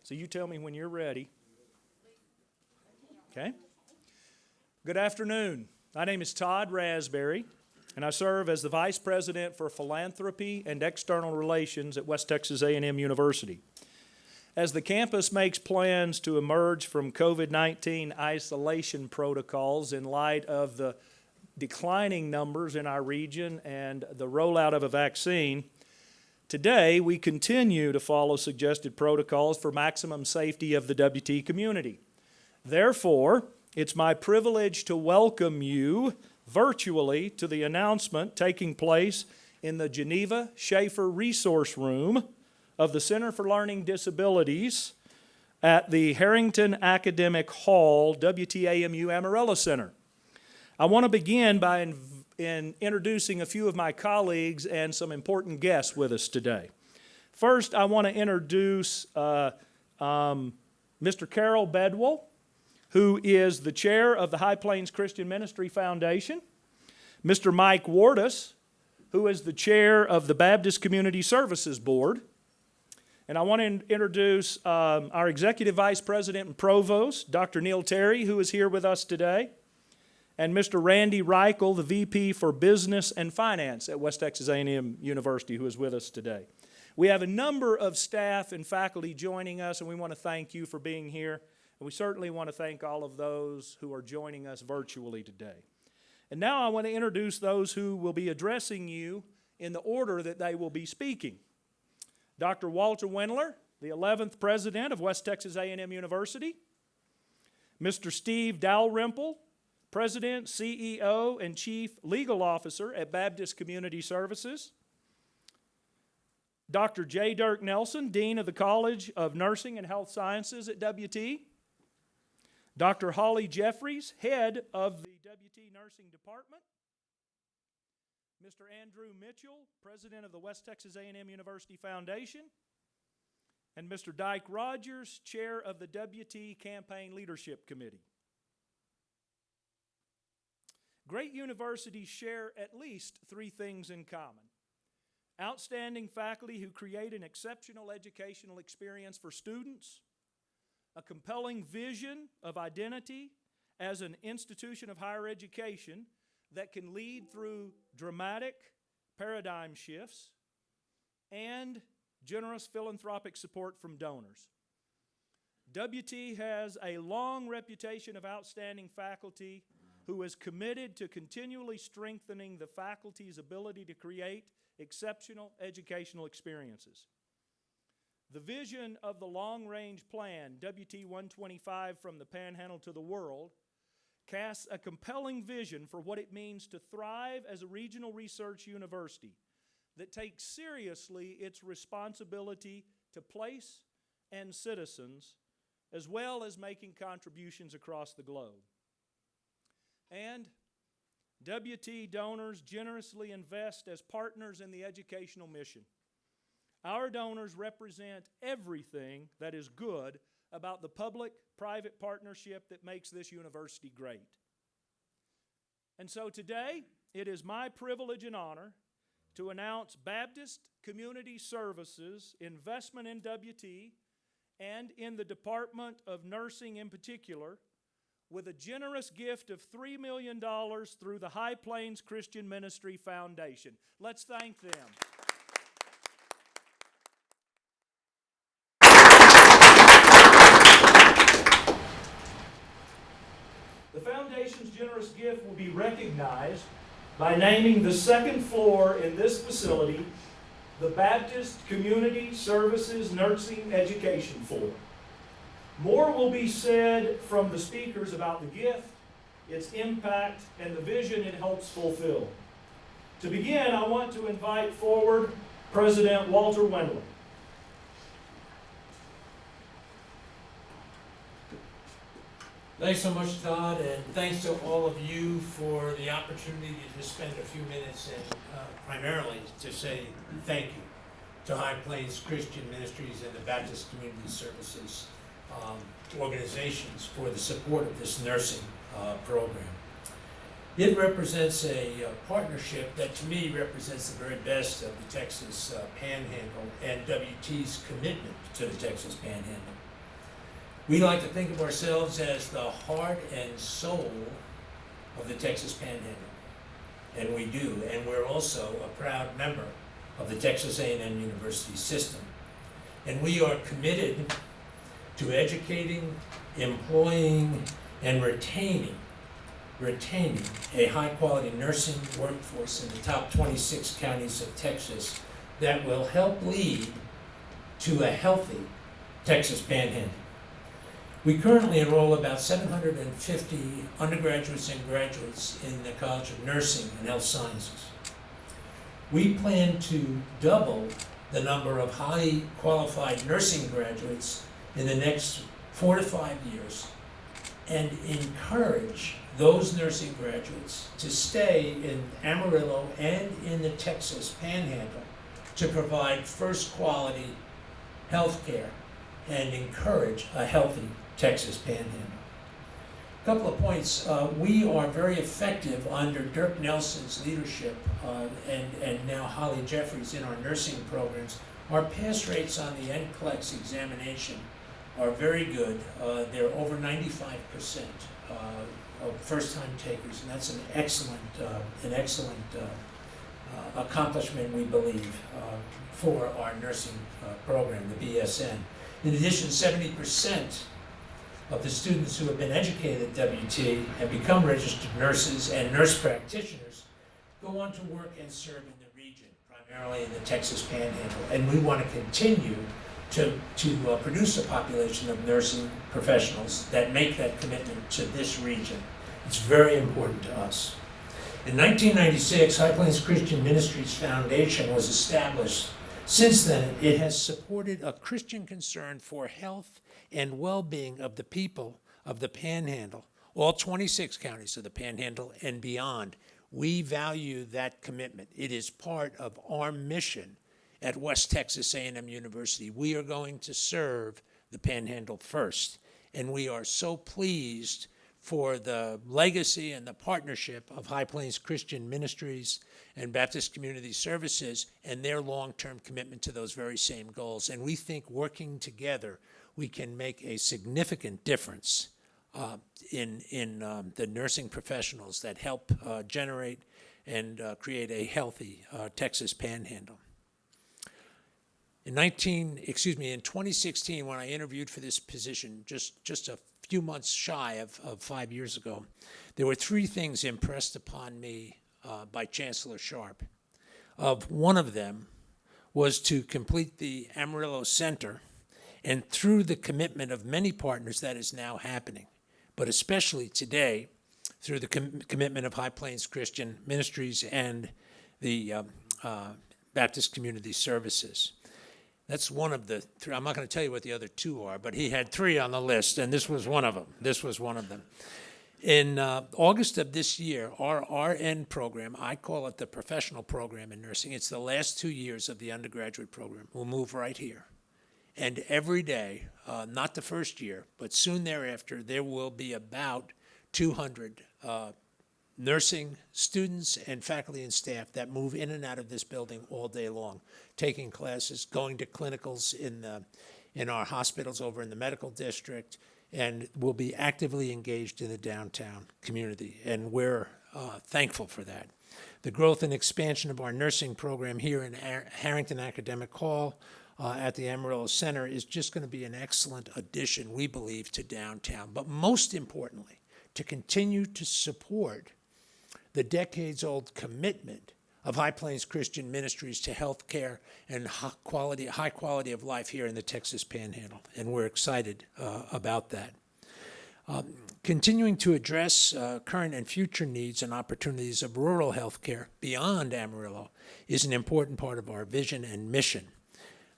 So you tell me when you're ready. Okay. Good afternoon. My name is Todd Rasberry, and I serve as the Vice President for Philanthropy and External Relations at West Texas A&M University. As the campus makes plans to emerge from COVID-19 isolation protocols in light of the declining numbers in our region and the rollout of a vaccine, today we continue to follow suggested protocols for maximum safety of the WT community. Therefore, it's my privilege to welcome you virtually to the announcement taking place in the Geneva Schaefer Resource Room of the Center for Learning Disabilities at the Harrington Academic Hall, WTAMU Amarillo Center. I want to begin by introducing a few of my colleagues and some important guests with us today. First, I want to introduce Mr. Carol Bedwell, who is the chair of the High Plains Christian Ministry Foundation, Mr. Mike Wardus, who is the chair of the Baptist Community Services Board, and I want to introduce our Executive Vice President and Provost, Dr. Neil Terry, who is here with us today, and Mr. Randy Reichel, the VP for Business and Finance at West Texas A&M University, who is with us today. We have a number of staff and faculty joining us, and we want to thank you for being here. And we certainly want to thank all of those who are joining us virtually today. And now I want to introduce those who will be addressing you in the order that they will be speaking. Dr. Walter Wendler, the 11th President of West Texas A&M University. Mr. Steve Dalrymple, President, CEO, and Chief Legal Officer at Baptist Community Services. Dr. J. Dirk Nelson, Dean of the College of Nursing and Health Sciences at WT. Dr. Holly Jeffries, Head of the WT Nursing Department. Mr. Andrew Mitchell, President of the West Texas A&M University Foundation. And Mr. Dyke Rogers, Chair of the WT Campaign Leadership Committee. Great universities share at least three things in common. Outstanding faculty who create an exceptional educational experience for students, a compelling vision of identity as an institution of higher education that can lead through dramatic paradigm shifts, and generous philanthropic support from donors. WT has a long reputation of outstanding faculty who is committed to continually strengthening the faculty's ability to create exceptional educational experiences. The vision of the long-range plan, WT 125 from the Panhandle to the World, casts a compelling vision for what it means to thrive as a regional research university that takes seriously its responsibility to place and citizens, as well as making contributions across the globe. And WT donors generously invest as partners in the educational mission. Our donors represent everything that is good about the public-private partnership that makes this university great. And so today, it is my privilege and honor to announce Baptist Community Services investment in WT and in the Department of Nursing in particular, with a generous gift of $3 million through the High Plains Christian Ministry Foundation. Let's thank them. The Foundation's generous gift will be recognized by naming the second floor in this facility the Baptist Community Services Nursing Education Floor. More will be said from the speakers about the gift, its impact, and the vision it helps fulfill. To begin, I want to invite forward President Walter Wendler. Thanks so much, Todd, and thanks to all of you for the opportunity to just spend a few minutes and primarily to say thank you to High Plains Christian Ministries and the Baptist Community Services organizations for the support of this nursing program. It represents a partnership that to me represents the very best of the Texas Panhandle and WT's commitment to the Texas Panhandle. We like to think of ourselves as the heart and soul of the Texas Panhandle, and we do. And we're also a proud member of the Texas A&M University system. And we are committed to educating, employing, and retaining a high-quality nursing workforce in the top 26 counties of Texas that will help lead to a healthy Texas Panhandle. We currently enroll about 750 undergraduates and graduates in the College of Nursing and Health Sciences. We plan to double the number of highly qualified nursing graduates in the next 4 to 5 years and encourage those nursing graduates to stay in Amarillo and in the Texas Panhandle to provide first quality health care and encourage a healthy Texas Panhandle. A couple of points. We are very effective under Dirk Nelson's leadership and now Holly Jeffries in our nursing programs. Our pass rates on the NCLEX examination are very good. They're over 95% of first-time takers, and that's an excellent accomplishment, we believe, for our nursing program, the BSN. In addition, 70% of the students who have been educated at WT have become registered nurses and nurse practitioners go on to work and serve in the region, primarily in the Texas Panhandle. And we want to continue to produce a population of nursing professionals that make that commitment to this region. It's very important to us. In 1996, High Plains Christian Ministries Foundation was established. Since then, it has supported a Christian concern for health and well-being of the people of the Panhandle, all 26 counties of the Panhandle and beyond. We value that commitment. It is part of our mission at West Texas A&M University. We are going to serve the Panhandle first, and we are so pleased for the legacy and the partnership of High Plains Christian Ministries and Baptist Community Services and their long-term commitment to those very same goals. And we think working together, we can make a significant difference in the nursing professionals that help generate and create a healthy Texas Panhandle. In 2016, when I interviewed for this position, just a few months shy of 5 years ago, there were 3 things impressed upon me by Chancellor Sharp. One of them was to complete the Amarillo Center, and through the commitment of many partners, that is now happening. But especially today, through the commitment of High Plains Christian Ministries and the Baptist Community Services. That's one of the 3. I'm not going to tell you what the other 2 are, but he had 3 on the list, and this was one of them. In August of this year, our RN program, I call it the professional program in nursing, it's the last 2 years of the undergraduate program, will move right here. And every day, not the first year, but soon thereafter, there will be about 200 nursing students and faculty and staff that move in and out of this building all day long, taking classes, going to clinicals in our hospitals over in the medical district, and will be actively engaged in the downtown community. And we're thankful for that. The growth and expansion of our nursing program here in Harrington Academic Hall at the Amarillo Center is just going to be an excellent addition, we believe, to downtown. But most importantly, to continue to support the decades-old commitment of High Plains Christian Ministries to health care and high quality of life here in the Texas Panhandle, and we're excited about that. Continuing to address current and future needs and opportunities of rural health care beyond Amarillo is an important part of our vision and mission.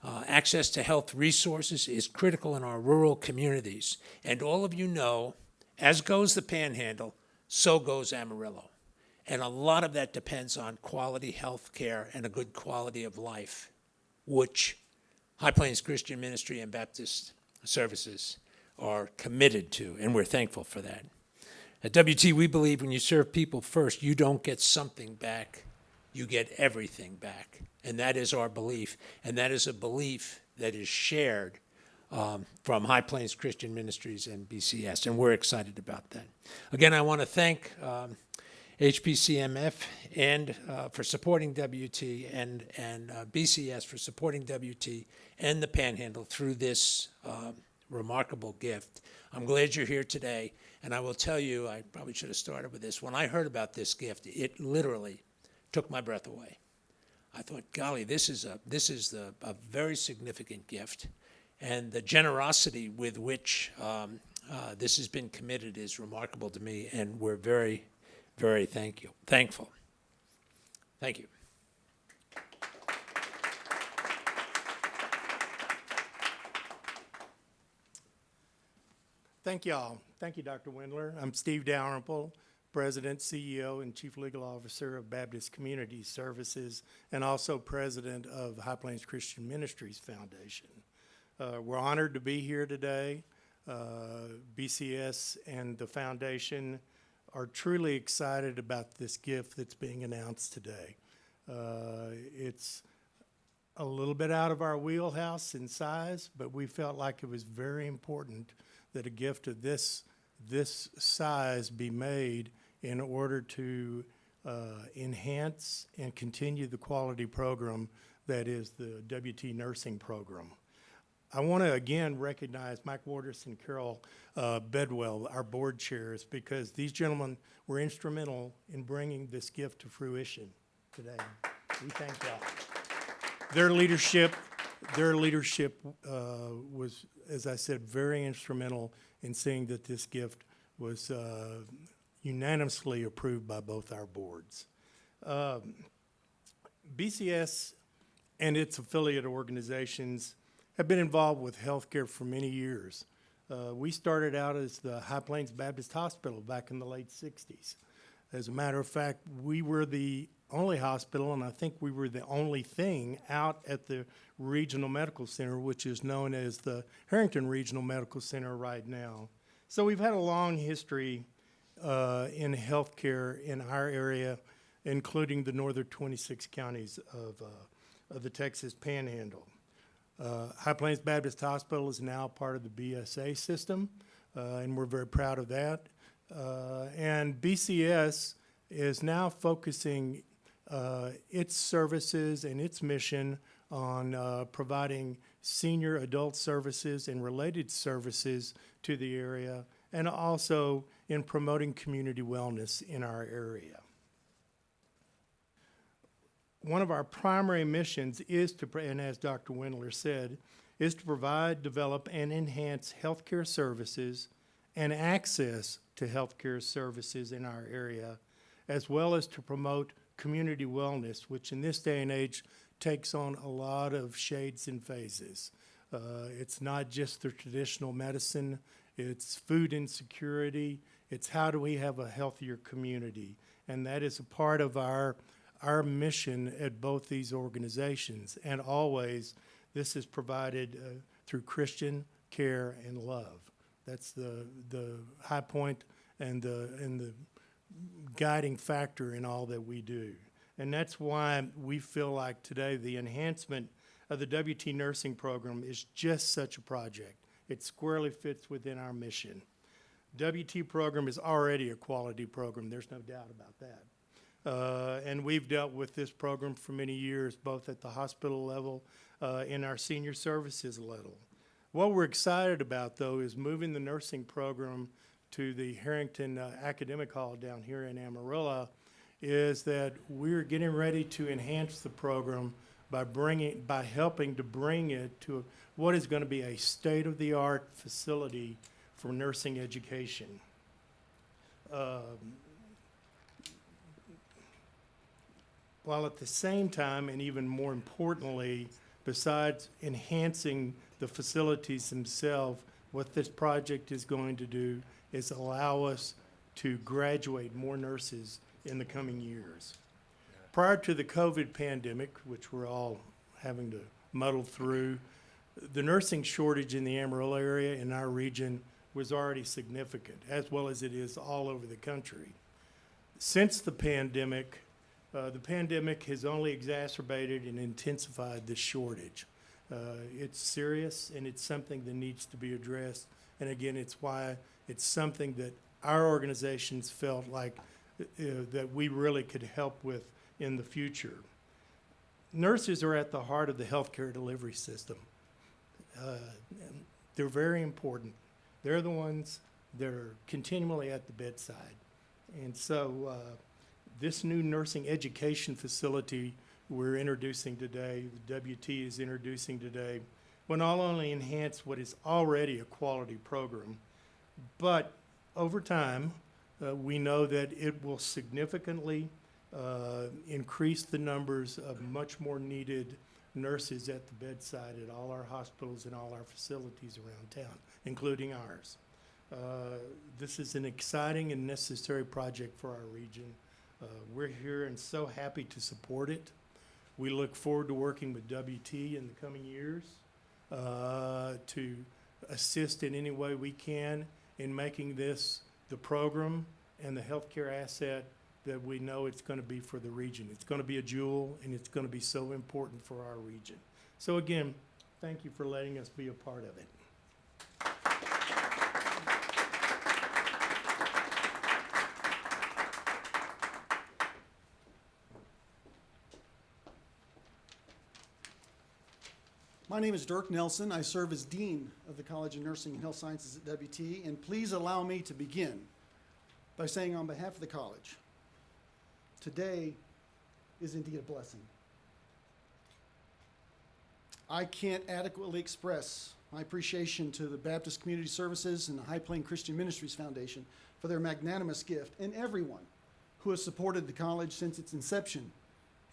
Access to health resources is critical in our rural communities, and all of you know, as goes the Panhandle, so goes Amarillo. And a lot of that depends on quality health care and a good quality of life, which High Plains Christian Ministry and Baptist Services are committed to, and we're thankful for that. At WT, we believe when you serve people first, you don't get something back, you get everything back. And that is our belief, and that is a belief that is shared from High Plains Christian Ministries and BCS, and we're excited about that. Again, I want to thank HPCMF and for supporting WT and BCS for supporting WT and the Panhandle through this remarkable gift. I'm glad you're here today, and I will tell you, I probably should have started with this. When I heard about this gift, it literally took my breath away. I thought, golly, this is a very significant gift, and the generosity with which this has been committed is remarkable to me, and we're very, very thankful. Thank you. Thank you all. Thank you, Dr. Wendler. I'm Steve Dalrymple, President, CEO, and Chief Legal Officer of Baptist Community Services, and also President of High Plains Christian Ministries Foundation. We're honored to be here today. BCS and the foundation are truly excited about this gift that's being announced today. It's a little bit out of our wheelhouse in size, but we felt like it was very important that a gift of this size be made in order to enhance and continue the quality program that is the WT nursing program. I want to again recognize Mike Waters and Carol Bedwell, our board chairs, because these gentlemen were instrumental in bringing this gift to fruition today. We thank y'all. Their leadership was, as I said, very instrumental in seeing that this gift was unanimously approved by both our boards. BCS and its affiliate organizations have been involved with healthcare for many years. We started out as the High Plains Baptist Hospital back in the late 60s. As a matter of fact, we were the only hospital, and I think we were the only thing out at the Regional Medical Center, which is known as the Harrington Regional Medical Center right now. So we've had a long history in healthcare in our area, including the northern 26 counties of the Texas Panhandle. High Plains Baptist Hospital is now part of the BSA system, and we're very proud of that. And BCS is now focusing its services and its mission on providing senior adult services and related services to the area, and also in promoting community wellness in our area. One of our primary missions is to, and as Dr. Wendler said, is to provide, develop, and enhance healthcare services and access to healthcare services in our area, as well as to promote community wellness, which in this day and age takes on a lot of shades and phases. It's not just the traditional medicine, it's food insecurity, it's how do we have a healthier community. And that is a part of our mission at both these organizations. And always, this is provided through Christian care and love. That's the high point and the guiding factor in all that we do. And that's why we feel like today the enhancement of the WT nursing program is just such a project. It squarely fits within our mission. WT program is already a quality program, there's no doubt about that. And we've dealt with this program for many years, both at the hospital level and our senior services level. What we're excited about, though, is moving the nursing program to the Harrington Academic Hall down here in Amarillo, is that we're getting ready to enhance the program by helping to bring it to what is going to be a state-of-the-art facility for nursing education. While at the same time, and even more importantly, besides enhancing the facilities themselves, what this project is going to do is allow us to graduate more nurses in the coming years. Prior to the COVID pandemic, which we're all having to muddle through, the nursing shortage in the Amarillo area in our region was already significant, as well as it is all over the country. Since the pandemic has only exacerbated and intensified this shortage. It's serious, and it's something that needs to be addressed. And again, it's why it's something that our organizations felt like that we really could help with in the future. Nurses are at the heart of the healthcare delivery system. They're very important. They're the ones that are continually at the bedside. And so this new nursing education facility we're introducing today, the WT is introducing today, will not only enhance what is already a quality program, but over time, we know that it will significantly increase the numbers of much more needed nurses at the bedside at all our hospitals and all our facilities around town, including ours. This is an exciting and necessary project for our region. We're here and so happy to support it. We look forward to working with WT in the coming years to assist in any way we can in making this the program and the healthcare asset that we know it's going to be for the region. It's going to be a jewel, and it's going to be so important for our region. So again, thank you for letting us be a part of it. My name is Dirk Nelson. I serve as Dean of the College of Nursing and Health Sciences at WT, and please allow me to begin by saying on behalf of the college, today is indeed a blessing. I can't adequately express my appreciation to the Baptist Community Services and the High Plain Christian Ministries Foundation for their magnanimous gift, and everyone who has supported the college since its inception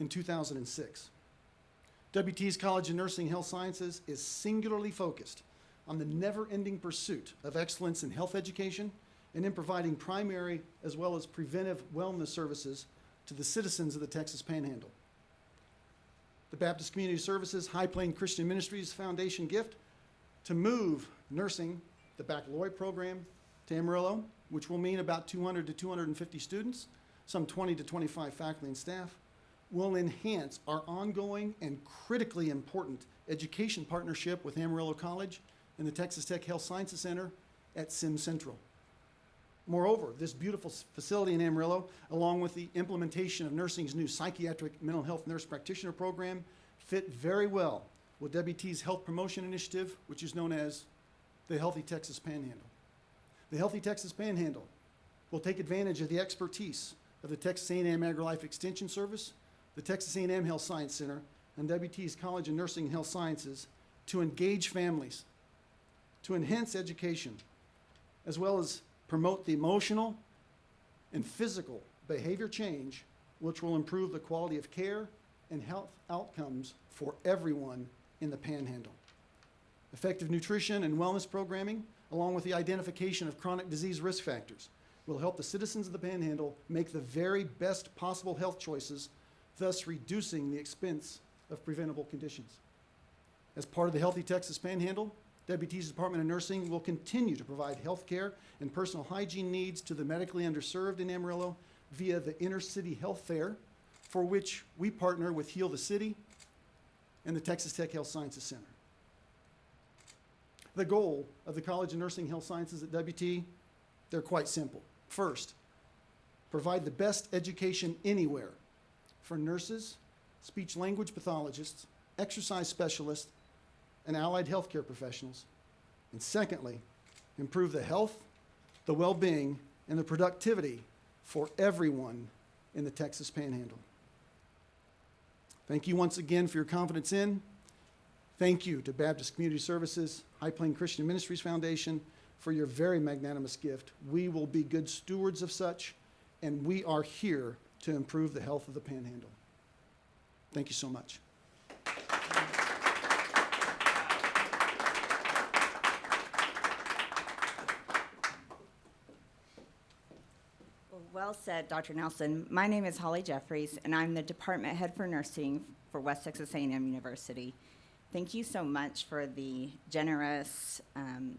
in 2006. WT's College of Nursing and Health Sciences is singularly focused on the never-ending pursuit of excellence in health education and in providing primary as well as preventive wellness services to the citizens of the Texas Panhandle. The Baptist Community Services High Plain Christian Ministries Foundation gift to move nursing, the baccalaureate program, to Amarillo, which will mean about 200 to 250 students, some 20 to 25 faculty and staff, will enhance our ongoing and critically important education partnership with Amarillo College and the Texas Tech Health Sciences Center at Sim Central. Moreover, this beautiful facility in Amarillo, along with the implementation of nursing's new psychiatric mental health nurse practitioner program, fit very well with WT's health promotion initiative, which is known as the Healthy Texas Panhandle. The Healthy Texas Panhandle will take advantage of the expertise of the Texas A&M AgriLife Extension Service, the Texas A&M Health Science Center, and WT's College of Nursing and Health Sciences to engage families, to enhance education, as well as promote the emotional and physical behavior change, which will improve the quality of care and health outcomes for everyone in the Panhandle. Effective nutrition and wellness programming, along with the identification of chronic disease risk factors, will help the citizens of the Panhandle make the very best possible health choices, thus reducing the expense of preventable conditions. As part of the Healthy Texas Panhandle, WT's Department of Nursing will continue to provide health care and personal hygiene needs to the medically underserved in Amarillo via the Inner City Health Fair, for which we partner with Heal the City and the Texas Tech Health Sciences Center. The goal of the College of Nursing and Health Sciences at WT, they're quite simple. First, provide the best education anywhere for nurses, speech-language pathologists, exercise specialists, and allied healthcare professionals. And secondly, improve the health, the well-being, and the productivity for everyone in the Texas Panhandle. Thank you once again for your confidence in. Thank you to Baptist Community Services, High Plain Christian Ministries Foundation for your very magnanimous gift. We will be good stewards of such, and we are here to improve the health of the Panhandle. Thank you so much. Well said, Dr. Nelson. My name is Holly Jeffries, and I'm the department head for nursing for West Texas A&M University. Thank you so much for the generous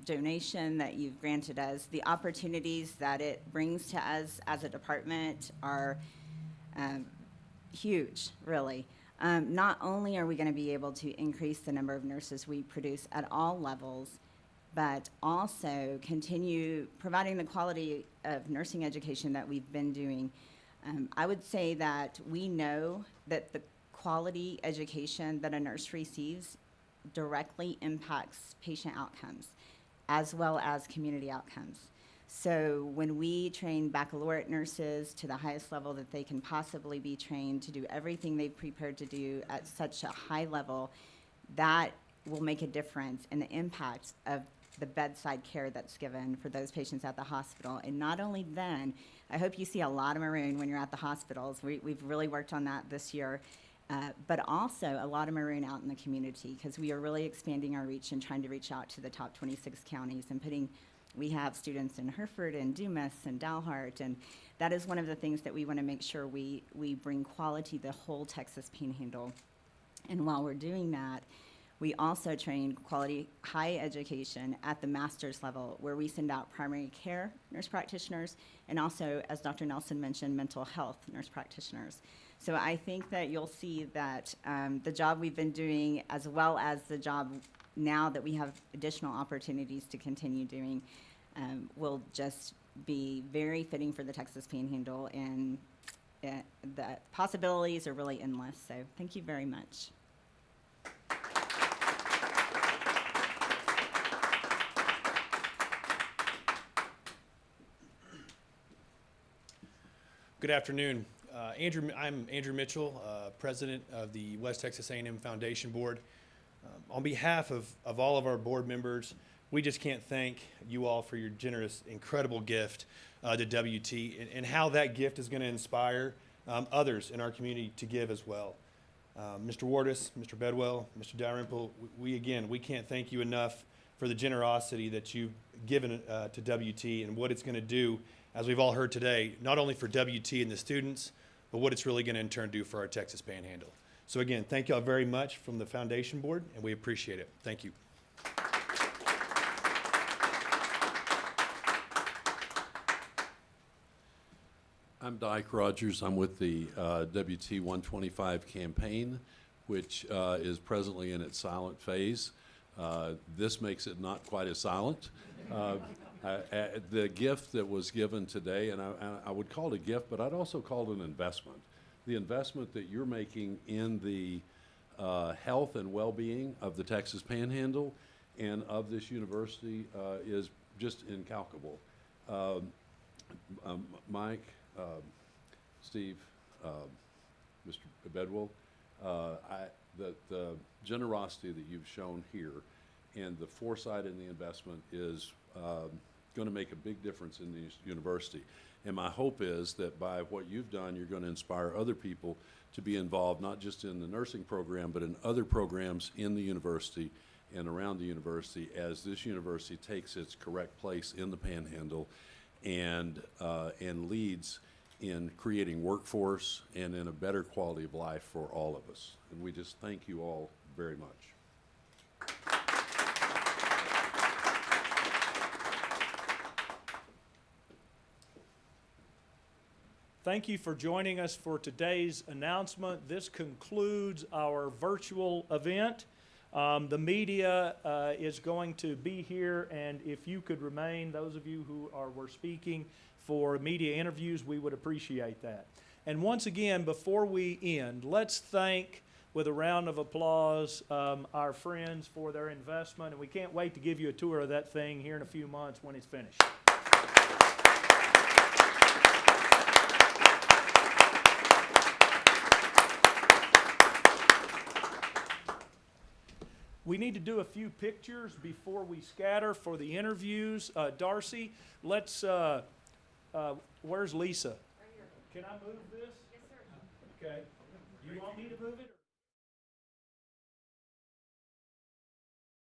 donation that you've granted us. The opportunities that it brings to us as a department are huge, really. Not only are we going to be able to increase the number of nurses we produce at all levels, but also continue providing the quality of nursing education that we've been doing. I would say that we know that the quality education that a nurse receives directly impacts patient outcomes as well as community outcomes. So when we train baccalaureate nurses to the highest level that they can possibly be trained to do everything they've prepared to do at such a high level, that will make a difference in the impact of the bedside care that's given for those patients at the hospital. And not only then, I hope you see a lot of maroon when you're at the hospitals. We've really worked on that this year. But also a lot of maroon out in the community, because we are really expanding our reach and trying to reach out to the top 26 counties and we have students in Hereford and Dumas and Dalhart, and that is one of the things that we want to make sure we bring quality the whole Texas Panhandle. And while we're doing that, we also train quality high education at the master's level, where we send out primary care nurse practitioners and also, as Dr. Nelson mentioned, mental health nurse practitioners. So I think that you'll see that the job we've been doing, as well as the job now that we have additional opportunities to continue doing, will just be very fitting for the Texas Panhandle, and the possibilities are really endless. So thank you very much. Good afternoon. I'm Andrew Mitchell, President of the West Texas A&M Foundation Board. On behalf of all of our board members, we just can't thank you all for your generous, incredible gift to WT, and how that gift is going to inspire others in our community to give as well. Mr. Wardis, Mr. Bedwell, Mr. Dalrymple, we can't thank you enough for the generosity that you've given to WT and what it's going to do, as we've all heard today, not only for WT and the students, but what it's really going to in turn do for our Texas Panhandle. So again, thank you all very much from the Foundation Board, and we appreciate it. Thank you. I'm Dyke Rogers. I'm with the WT 125 campaign, which is presently in its silent phase. This makes it not quite as silent. The gift that was given today, and I would call it a gift, but I'd also call it an investment. The investment that you're making in the health and well-being of the Texas Panhandle and of this university is just incalculable. Mike, Steve, Mr. Bedwell, the generosity that you've shown here and the foresight in the investment is going to make a big difference in this university. And my hope is that by what you've done, you're going to inspire other people to be involved, not just in the nursing program, but in other programs in the university and around the university, as this university takes its correct place in the Panhandle and leads in creating workforce and in a better quality of life for all of us. And we just thank you all very much. Thank you for joining us for today's announcement. This concludes our virtual event. The media is going to be here, and if you could remain, those of you who were speaking for media interviews, we would appreciate that. And once again, before we end, let's thank, with a round of applause, our friends for their investment, and we can't wait to give you a tour of that thing here in a few months when it's finished. We need to do a few pictures before we scatter for the interviews. Darcy, let's, where's Lisa? Right here. Can I move this? Yes, sir. Okay. You want me to move it?